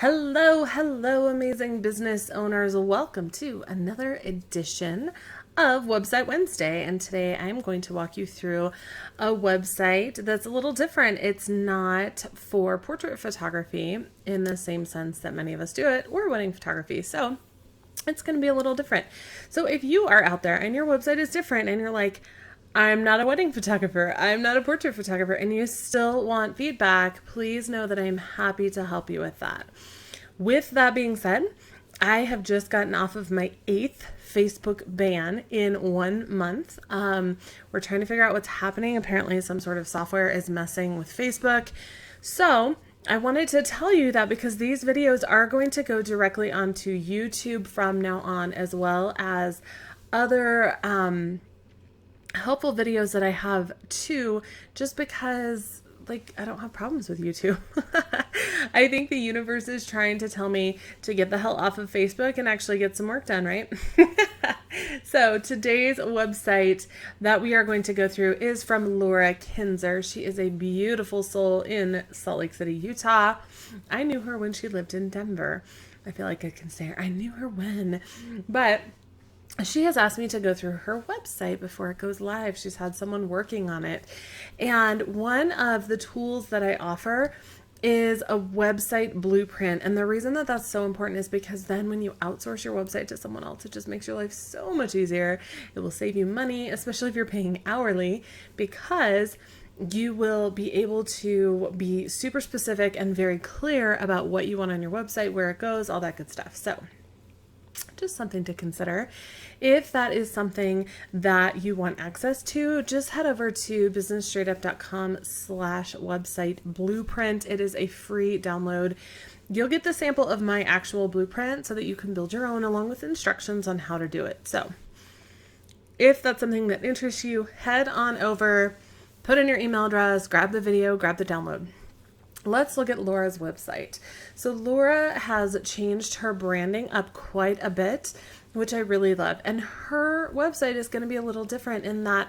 Hello, amazing business owners. Welcome to another edition of Website Wednesday. And today I'm going to walk you through a website that's a little different. It's not for portrait photography in the same sense that many of us do it, or wedding photography. So it's going to be a little different. So if you are out there and your website is different and you're like, I'm not a wedding photographer, I'm not a portrait photographer, and you still want feedback, please know that I'm happy to help you with that. With that being said, I have just gotten off of my 8th Facebook ban in 1 month. We're trying to figure out what's happening. Apparently some sort of software is messing with Facebook. So I wanted to tell you that because these videos are going to go directly onto YouTube from now on, as well as other helpful videos that I have too, just because I don't have problems with YouTube. I think the universe is trying to tell me to get the hell off of Facebook and actually get some work done, right? So today's website that we are going to go through is from Laura Kinser. She is a beautiful soul in Salt Lake City, Utah. I knew her when she lived in Denver. I feel like I can say I knew her when, but she has asked me to go through her website before it goes live. She's had someone working on it. And one of the tools that I offer is a website blueprint. And the reason that that's so important is because then when you outsource your website to someone else, it just makes your life so much easier. It will save you money, especially if you're paying hourly, because you will be able to be super specific and very clear about what you want on your website, where it goes, all that good stuff. So just something to consider. If that is something that you want access to, just head over to businessstraightup.com/website blueprint. It is a free download. You'll get the sample of my actual blueprint so that you can build your own along with instructions on how to do it. So if that's something that interests you, head on over, put in your email address, grab the video, grab the download. Let's look at Laura's website. So Laura has changed her branding up quite a bit, which I really love. And her website is going to be a little different in that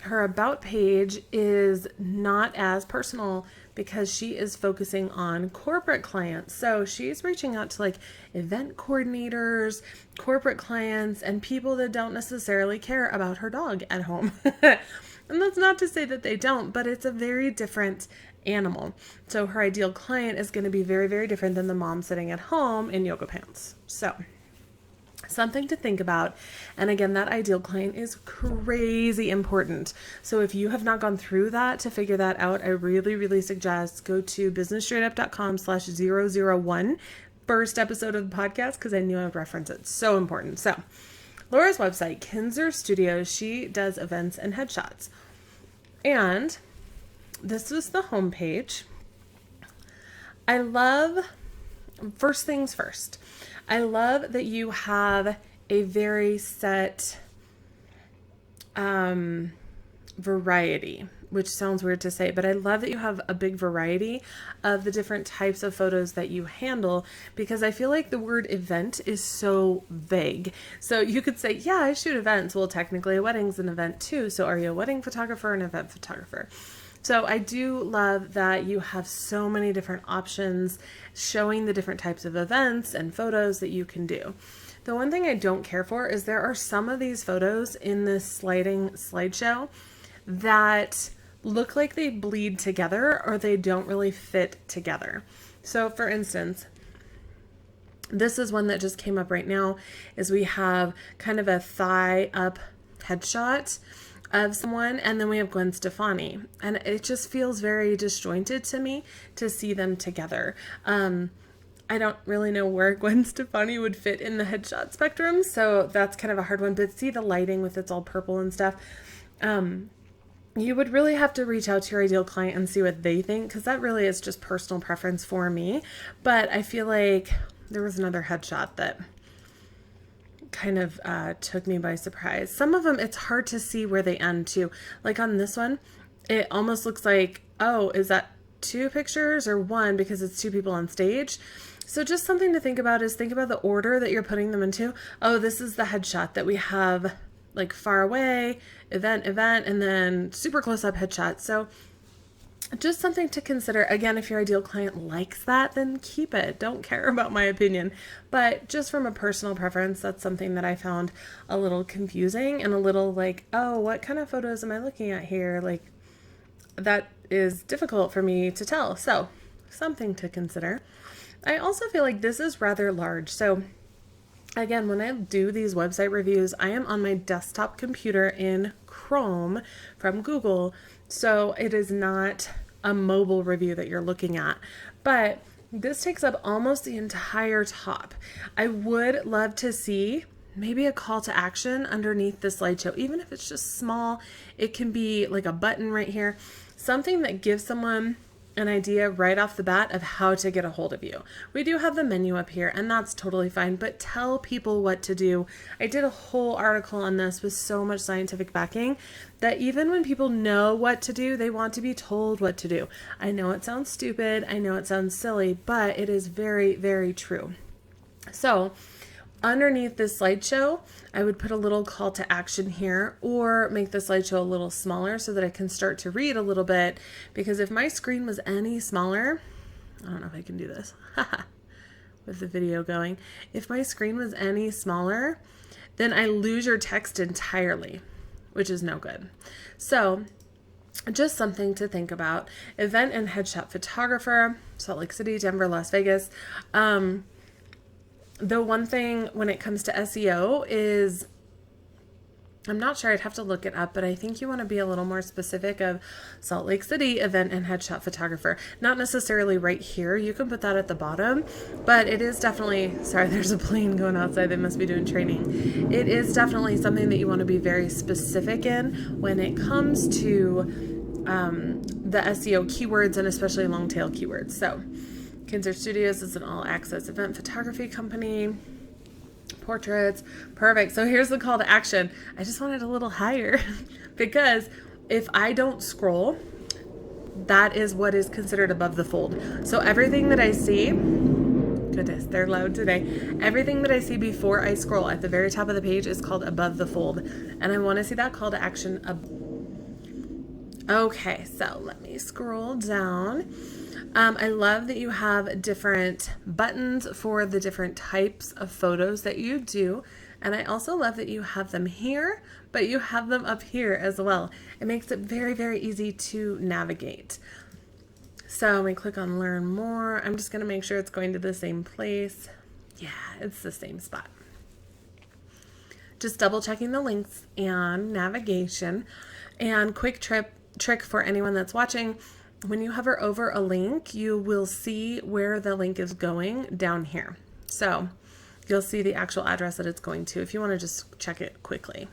her about page is not as personal because she is focusing on corporate clients. So she's reaching out to event coordinators, corporate clients, and people that don't necessarily care about her dog at home. And that's not to say that they don't, but it's a very different animal. So her ideal client is going to be very, very different than the mom sitting at home in yoga pants. So something to think about. And again, that ideal client is crazy important. So if you have not gone through that to figure that out, I really, really suggest go to businessstraightup.com/001, first episode of the podcast, because I knew I would reference it. So important. So Laura's website, Kinser Studios, she does events and headshots. And this was the homepage. I love, first things first, I love that you have a very set variety, which sounds weird to say, but I love that you have a big variety of the different types of photos that you handle, because I feel like the word event is so vague. So you could say, yeah, I shoot events. Well, technically a wedding's an event too. So are you a wedding photographer or an event photographer? So I do love that you have so many different options showing the different types of events and photos that you can do. The one thing I don't care for is there are some of these photos in this slideshow that look like they bleed together or they don't really fit together. So for instance, this is one that just came up right now, is we have kind of a thigh up headshot of someone, and then we have Gwen Stefani, and it just feels very disjointed to me to see them together. I don't really know where Gwen Stefani would fit in the headshot spectrum, so that's kind of a hard one, but see the lighting with it's all purple and stuff. You would really have to reach out to your ideal client and see what they think, because that really is just personal preference for me. But I feel like there was another headshot that kind of took me by surprise. Some of them, it's hard to see where they end too. Like on this one, it almost looks like, oh, is that 2 pictures or 1, because it's 2 people on stage? So just something to think about is think about the order that you're putting them into. Oh, this is the headshot that we have, far away, event, and then super close up headshot. So just something to consider. Again, if your ideal client likes that, then keep it. Don't care about my opinion. But just from a personal preference, that's something that I found a little confusing and a little like, oh, what kind of photos am I looking at here? Like, that is difficult for me to tell. So, something to consider. I also feel like this is rather large. So, again, when I do these website reviews, I am on my desktop computer in Chrome from Google. So it is not a mobile review that you're looking at, but this takes up almost the entire top. I would love to see maybe a call to action underneath the slideshow, even if it's just small. It can be like a button right here, something that gives someone an idea right off the bat of how to get a hold of you. We do have the menu up here, and that's totally fine, but tell people what to do. I did a whole article on this with so much scientific backing that even when people know what to do, they want to be told what to do. I know it sounds stupid, I know it sounds silly, but it is very, very true. So underneath this slideshow, I would put a little call to action here, or make the slideshow a little smaller so that I can start to read a little bit, because if my screen was any smaller, I don't know if I can do this with the video going. If my screen was any smaller, then I lose your text entirely, which is no good. So just something to think about. Event and headshot photographer, Salt Lake City, Denver, Las Vegas. The one thing when it comes to SEO is, I'm not sure, I'd have to look it up, but I think you want to be a little more specific of Salt Lake City event and headshot photographer. Not necessarily right here. You can put that at the bottom, but it is definitely, sorry, there's a plane going outside. They must be doing training. It is definitely something that you want to be very specific in when it comes to the SEO keywords, and especially long tail keywords. So Kinser Studios is an all-access event photography company. Portraits. Perfect. So here's the call to action. I just want it a little higher because if I don't scroll, that is what is considered above the fold. So everything that I see, goodness, they're loud today. Everything that I see before I scroll at the very top of the page is called above the fold. And I want to see that call to action. Okay, so let me scroll down. I love that you have different buttons for the different types of photos that you do. And I also love that you have them here, but you have them up here as well. It makes it very, very easy to navigate. So we click on learn more. I'm just going to make sure it's going to the same place. Yeah, it's the same spot. Just double checking the links and navigation. And quick trick for anyone that's watching. When you hover over a link, you will see where the link is going down here. So you'll see the actual address that it's going to if you want to just check it quickly.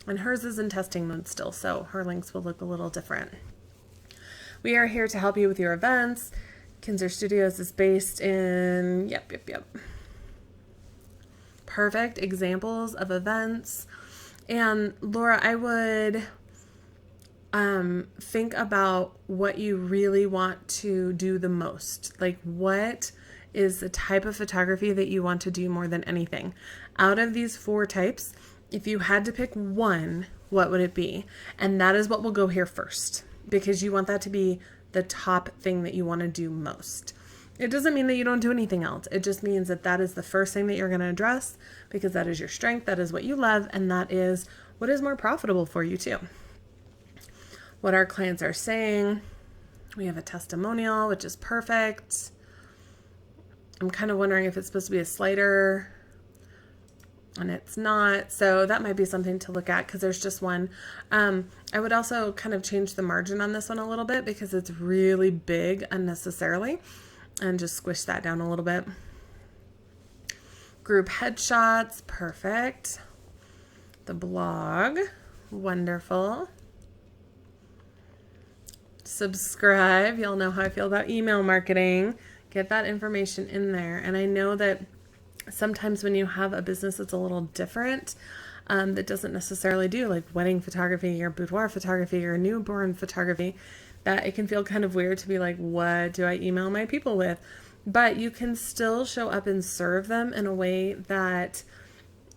And hers is in testing mode still, so her links will look a little different. We are here to help you with your events. Kinser Studios is based in, yep. Perfect examples of events. And Laura, I would think about what you really want to do the most. Like, what is the type of photography that you want to do more than anything? Out of these 4 types, if you had to pick one, what would it be? And that is what will go here first, because you want that to be the top thing that you want to do most. It doesn't mean that you don't do anything else. It just means that that is the first thing that you're going to address, because that is your strength, that is what you love, and that is what is more profitable for you too. What our clients are saying. We have a testimonial, which is perfect. I'm kind of wondering if it's supposed to be a slider, and it's not. So that might be something to look at because there's just one. I would also kind of change the margin on this one a little bit because it's really big unnecessarily, and just squish that down a little bit. Group headshots, perfect. The blog, wonderful. Subscribe. You'll know how I feel about email marketing. Get that information in there. And I know that sometimes when you have a business that's a little different, that doesn't necessarily do like wedding photography or boudoir photography or newborn photography, that it can feel kind of weird to be like, what do I email my people with? But you can still show up and serve them in a way that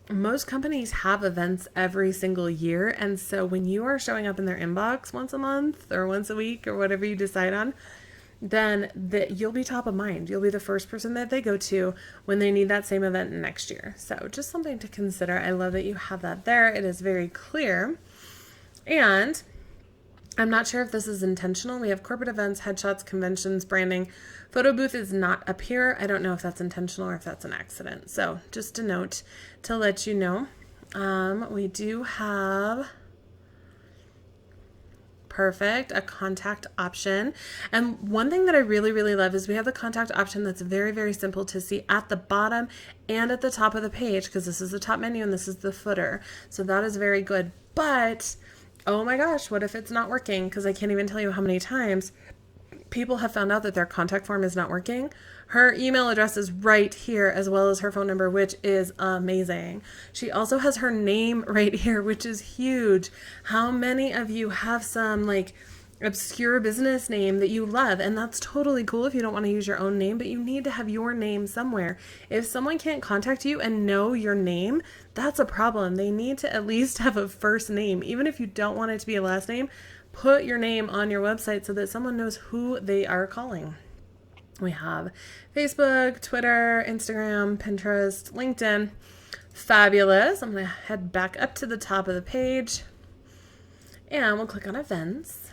most companies have events every single year. And so when you are showing up in their inbox once a month or once a week or whatever you decide on, then you'll be top of mind. You'll be the first person that they go to when they need that same event next year. So just something to consider. I love that you have that there. It is very clear. And I'm not sure if this is intentional. We have corporate events, headshots, conventions, branding. Photo booth is not up here. I don't know if that's intentional or if that's an accident. So just a note to let you know. We do have... Perfect, a contact option. And one thing that I really, really love is we have the contact option that's very, very simple to see at the bottom and at the top of the page, because this is the top menu and this is the footer. So that is very good. But, oh my gosh, what if it's not working? Because I can't even tell you how many times people have found out that their contact form is not working. Her email address is right here, as well as her phone number, which is amazing. She also has her name right here, which is huge. How many of you have some like obscure business name that you love? And that's totally cool if you don't want to use your own name, but you need to have your name somewhere. If someone can't contact you and know your name, that's a problem. They need to at least have a first name. Even if you don't want it to be a last name, put your name on your website so that someone knows who they are calling. We have Facebook, Twitter, Instagram, Pinterest, LinkedIn. Fabulous. I'm going to head back up to the top of the page and we'll click on events.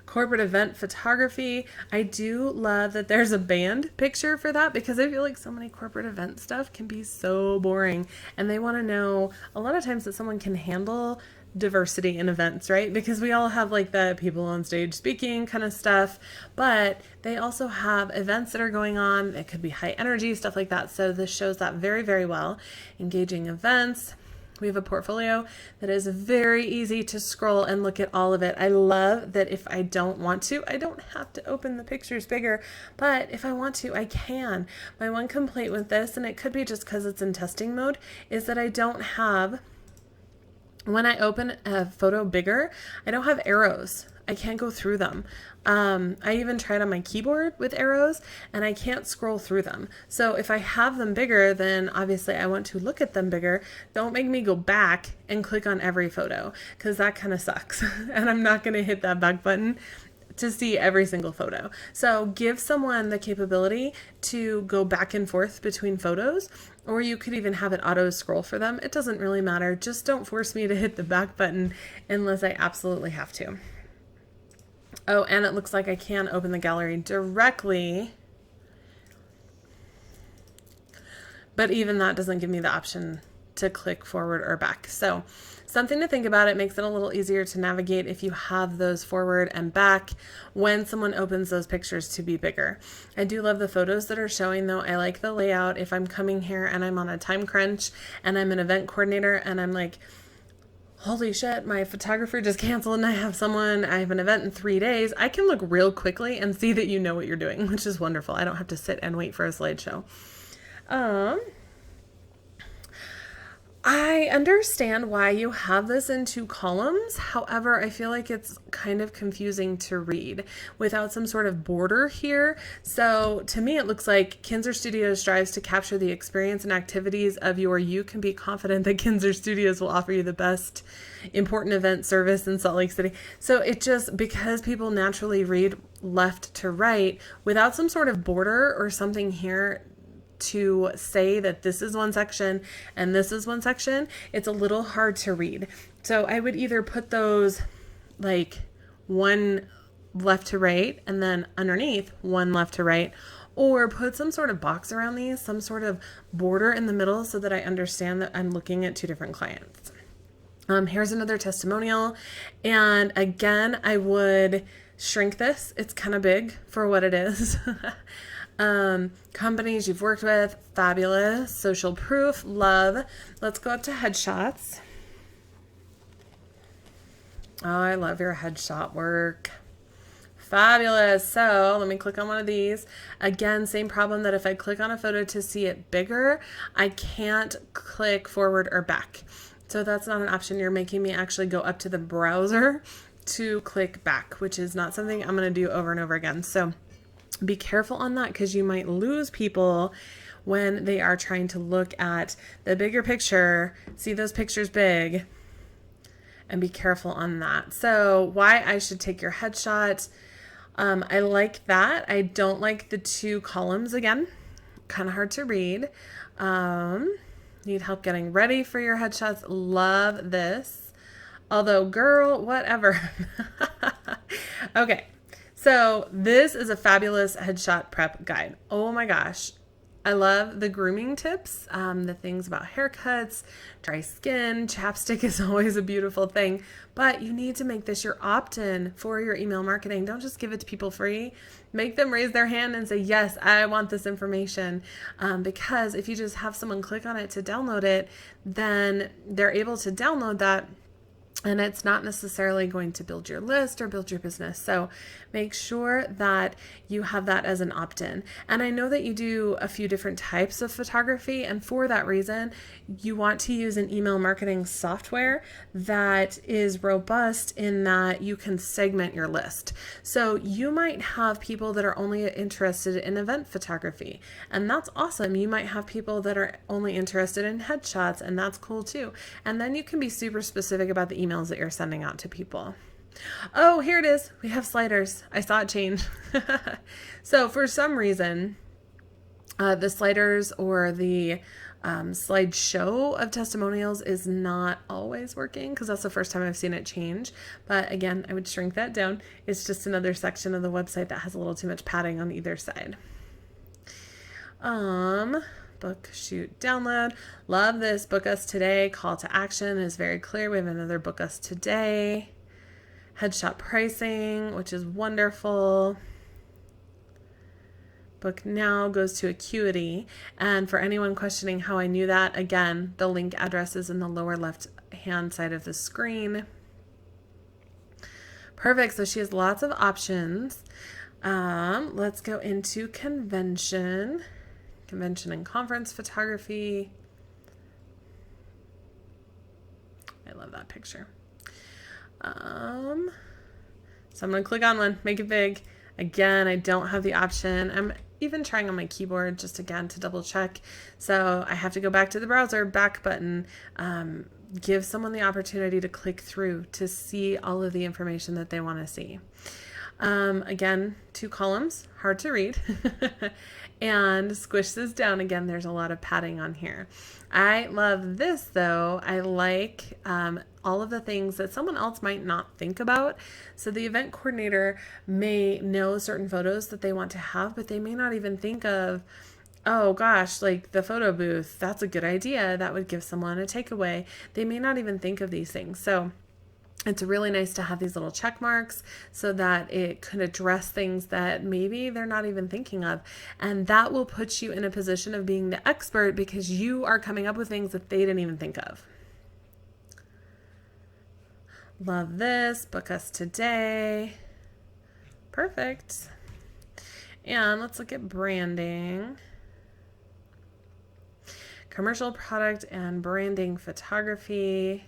Corporate event photography. I do love that there's a band picture for that, because I feel like so many corporate event stuff can be so boring, and they want to know a lot of times that someone can handle diversity in events, right? Because we all have like the people on stage speaking kind of stuff, but they also have events that are going on. It could be high energy, stuff like that. So this shows that very, very well. Engaging events. We have a portfolio that is very easy to scroll and look at all of it. I love that if I don't want to, I don't have to open the pictures bigger, but if I want to, I can. My one complaint with this, and it could be just because it's in testing mode, is that I don't have, when I open a photo bigger, I don't have arrows. I can't go through them. I even tried on my keyboard with arrows and I can't scroll through them. So if I have them bigger, then obviously I want to look at them bigger. Don't make me go back and click on every photo, because that kind of sucks. And I'm not going to hit that back button to see every single photo. So give someone the capability to go back and forth between photos, or you could even have it auto scroll for them. It doesn't really matter. Just don't force me to hit the back button unless I absolutely have to. Oh, and it looks like I can open the gallery directly, but even that doesn't give me the option to click forward or back. So something to think about. It makes it a little easier to navigate if you have those forward and back when someone opens those pictures to be bigger. I do love the photos that are showing though. I like the layout. If I'm coming here and I'm on a time crunch and I'm an event coordinator and I'm like, holy shit, my photographer just canceled and I have an event in 3 days, I can look real quickly and see that you know what you're doing, which is wonderful. I don't have to sit and wait for a slideshow. I understand why you have this in 2 columns. However, I feel like it's kind of confusing to read without some sort of border here. So to me, it looks like Kinser Studios strives to capture the experience and activities of you can be confident that Kinser Studios will offer you the best important event service in Salt Lake City. So it just, because people naturally read left to right without some sort of border or something here to say that this is one section and this is one section, it's a little hard to read. So I would either put those like one left to right and then underneath one left to right, or put some sort of box around these, some sort of border in the middle so that I understand that I'm looking at 2 different clients. Here's another testimonial. And again, I would shrink this. It's kind of big for what it is. Companies you've worked with, fabulous. Social proof, love. Let's go up to headshots. Oh, I love your headshot work. Fabulous. So let me click on one of these. Again, same problem that if I click on a photo to see it bigger, I can't click forward or back. So that's not an option. You're making me actually go up to the browser to click back, which is not something I'm going to do over and over again. So be careful on that, because you might lose people when they are trying to look at the bigger picture, see those pictures big, and be careful on that. So why I should take your headshot. I like that. I don't like the 2 columns again. Kind of hard to read. Need help getting ready for your headshots. Love this. Although, girl, whatever. Okay. So this is a fabulous headshot prep guide. Oh my gosh. I love the grooming tips, the things about haircuts, dry skin, chapstick is always a beautiful thing, but you need to make this your opt-in for your email marketing. Don't just give it to people free. Make them raise their hand and say, yes, I want this information. Because if you just have someone click on it to download it, then they're able to download that. And it's not necessarily going to build your list or build your business. So make sure that you have that as an opt-in. And I know that you do a few different types of photography. And for that reason, you want to use an email marketing software that is robust in that you can segment your list. So you might have people that are only interested in event photography, and that's awesome. You might have people that are only interested in headshots, and that's cool too. And then you can be super specific about the emails that you're sending out to people. Oh, here it is. We have sliders. I saw it change. So for some reason, the sliders or the slideshow of testimonials is not always working, because that's the first time I've seen it change. But again, I would shrink that down. It's just another section of the website that has a little too much padding on either side. Book, shoot, download. Love this. Book us today. Call to action is very clear. We have another book us today. Headshot pricing, which is wonderful. Book now goes to Acuity. And for anyone questioning how I knew that, again, the link address is in the lower left hand side of the screen. Perfect. So she has lots of options. Let's go into convention and conference photography. I love that picture. So I'm going to click on one, make it big. Again, I don't have the option. I'm even trying on my keyboard just again to double check. So I have to go back to the browser, back button, give someone the opportunity to click through to see all of the information that they want to see. Again, 2 columns, hard to read. And squish this down again. There's a lot of padding on here. I love this though. I like all of the things that someone else might not think about. So the event coordinator may know certain photos that they want to have, but they may not even think of, oh gosh, like the photo booth, that's a good idea. That would give someone a takeaway. They may not even think of these things. So it's really nice to have these little check marks so that it could address things that maybe they're not even thinking of. And that will put you in a position of being the expert because you are coming up with things that they didn't even think of. Love this. Book us today. Perfect. And let's look at branding. Commercial product and branding photography.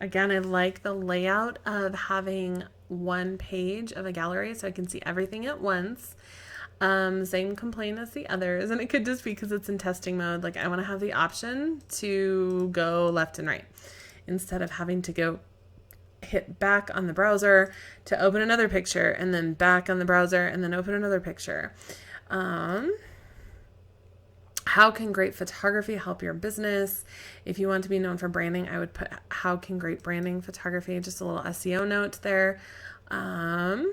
Again, I like the layout of having one page of a gallery so I can see everything at once. Same complaint as the others, and it could just be because it's in testing mode. Like I want to have the option to go left and right instead of having to go hit back on the browser to open another picture and then back on the browser and then open another picture. How can great photography help your business? If you want to be known for branding, I would put how can great branding photography, just a little SEO note there. Oh,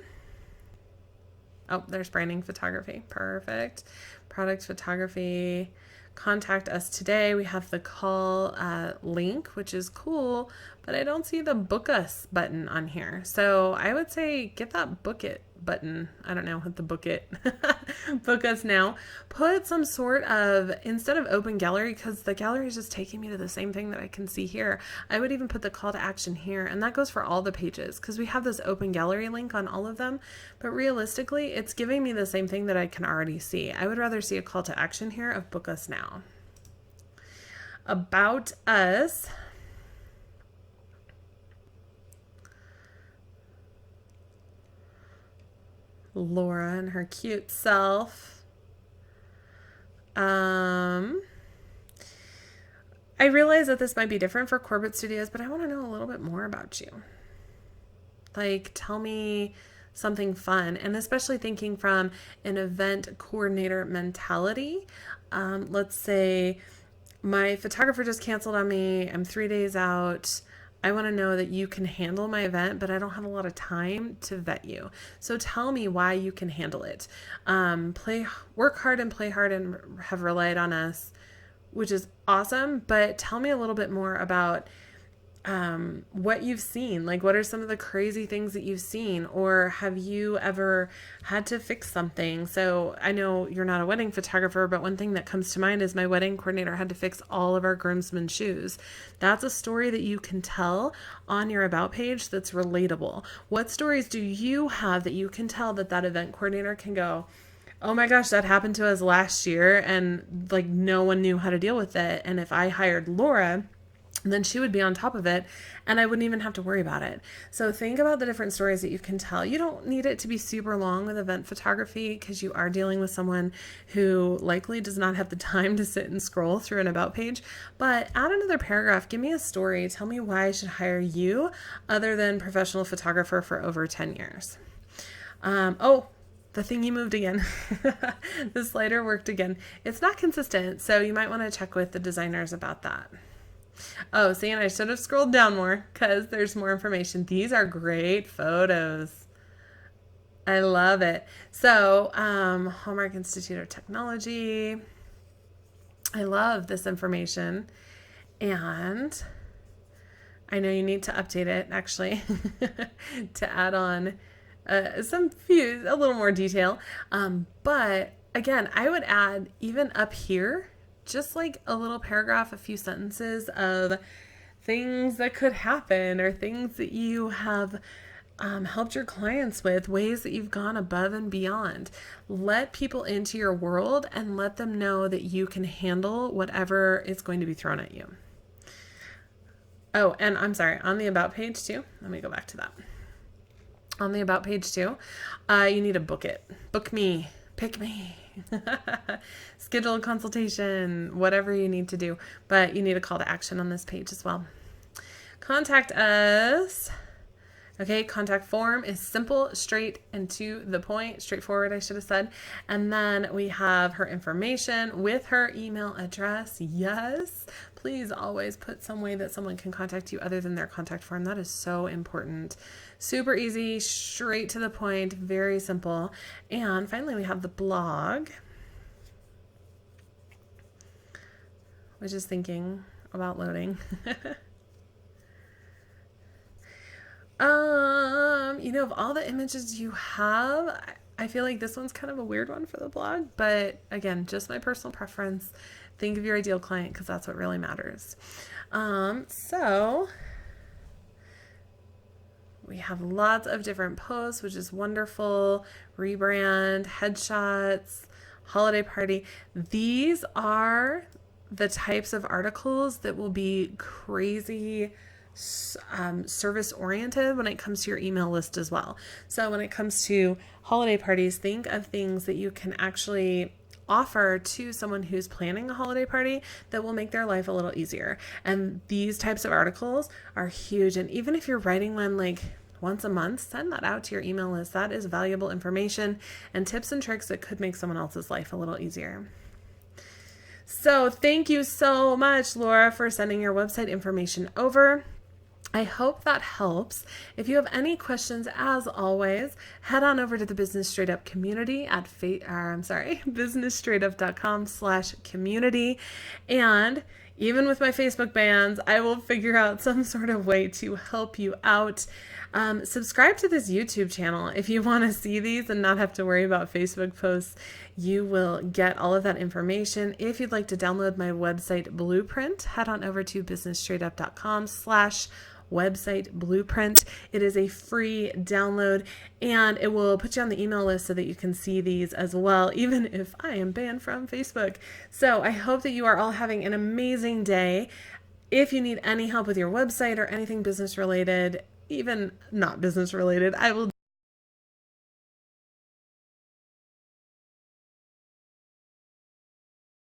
there's branding photography. Perfect. Product photography. Contact us today. We have the call link, which is cool, but I don't see the book us button on here. So I would say get that book it button. I don't know what the book it. Book us now. Put some sort of, instead of open gallery, because the gallery is just taking me to the same thing that I can see here. I would even put the call to action here, and that goes for all the pages because we have this open gallery link on all of them. But realistically, it's giving me the same thing that I can already see. I would rather see a call to action here of book us now. About us. Laura and her cute self. I realize that this might be different for corporate studios, but I want to know a little bit more about you. Like, tell me something fun, and especially thinking from an event coordinator mentality. Let's say my photographer just canceled on me. I'm 3 days out. I want to know that you can handle my event, but I don't have a lot of time to vet you. So tell me why you can handle it. Work hard and play hard and have relied on us, which is awesome. But tell me a little bit more about what you've seen. Like, what are some of the crazy things that you've seen, or have you ever had to fix something? So I know you're not a wedding photographer, but one thing that comes to mind is my wedding coordinator had to fix all of our groomsmen's shoes. That's a story that you can tell on your about page that's relatable. What stories do you have that you can tell that event coordinator can go, oh my gosh, that happened to us last year and like no one knew how to deal with it. And if I hired Laura, then she would be on top of it and I wouldn't even have to worry about it. So think about the different stories that you can tell. You don't need it to be super long with event photography because you are dealing with someone who likely does not have the time to sit and scroll through an about page. But add another paragraph. Give me a story. Tell me why I should hire you other than professional photographer for over 10 years. The thingy moved again. The slider worked again. It's not consistent, so you might want to check with the designers about that. Oh, see, and I should have scrolled down more because there's more information. These are great photos. I love it. So, Hallmark Institute of Technology. I love this information. And I know you need to update it, actually, to add on a little more detail. But again, I would add even up here, just like a little paragraph, a few sentences of things that could happen or things that you have helped your clients with, ways that you've gone above and beyond. Let people into your world and let them know that you can handle whatever is going to be thrown at you. Oh, and I'm sorry, on the about page too, let me go back to that. On the about page too, you need to book it. Book me. Pick me. Schedule a consultation, whatever you need to do. But you need a call to action on this page as well. Contact us. Okay, contact form is simple, straight, and to the point. Straightforward, I should have said. And then we have her information with her email address. Yes, please always put some way that someone can contact you other than their contact form. That is so important. Super easy, straight to the point, very simple. And finally, we have the blog, which is thinking about loading. Of all the images you have, I feel like this one's kind of a weird one for the blog, but again, just my personal preference. Think of your ideal client because that's what really matters. So we have lots of different posts, which is wonderful. Rebrand, headshots, holiday party. These are the types of articles that will be crazy service oriented when it comes to your email list as well. So when it comes to holiday parties, think of things that you can actually offer to someone who's planning a holiday party that will make their life a little easier. And these types of articles are huge. And even if you're writing one like once a month, send that out to your email list. That is valuable information and tips and tricks that could make someone else's life a little easier. So thank you so much, Laura, for sending your website information over. I hope that helps. If you have any questions, as always, head on over to the Business Straight Up community at businessstraightup.com/community. And even with my Facebook bans, I will figure out some sort of way to help you out. Subscribe to this YouTube channel if you want to see these and not have to worry about Facebook posts. You will get all of that information. If you'd like to download my website blueprint, head on over to businessstraightup.com/website blueprint. It is a free download and it will put you on the email list so that you can see these as well, even if I am banned from Facebook. So I hope that you are all having an amazing day. If you need any help with your website or anything business related, even not business related, I will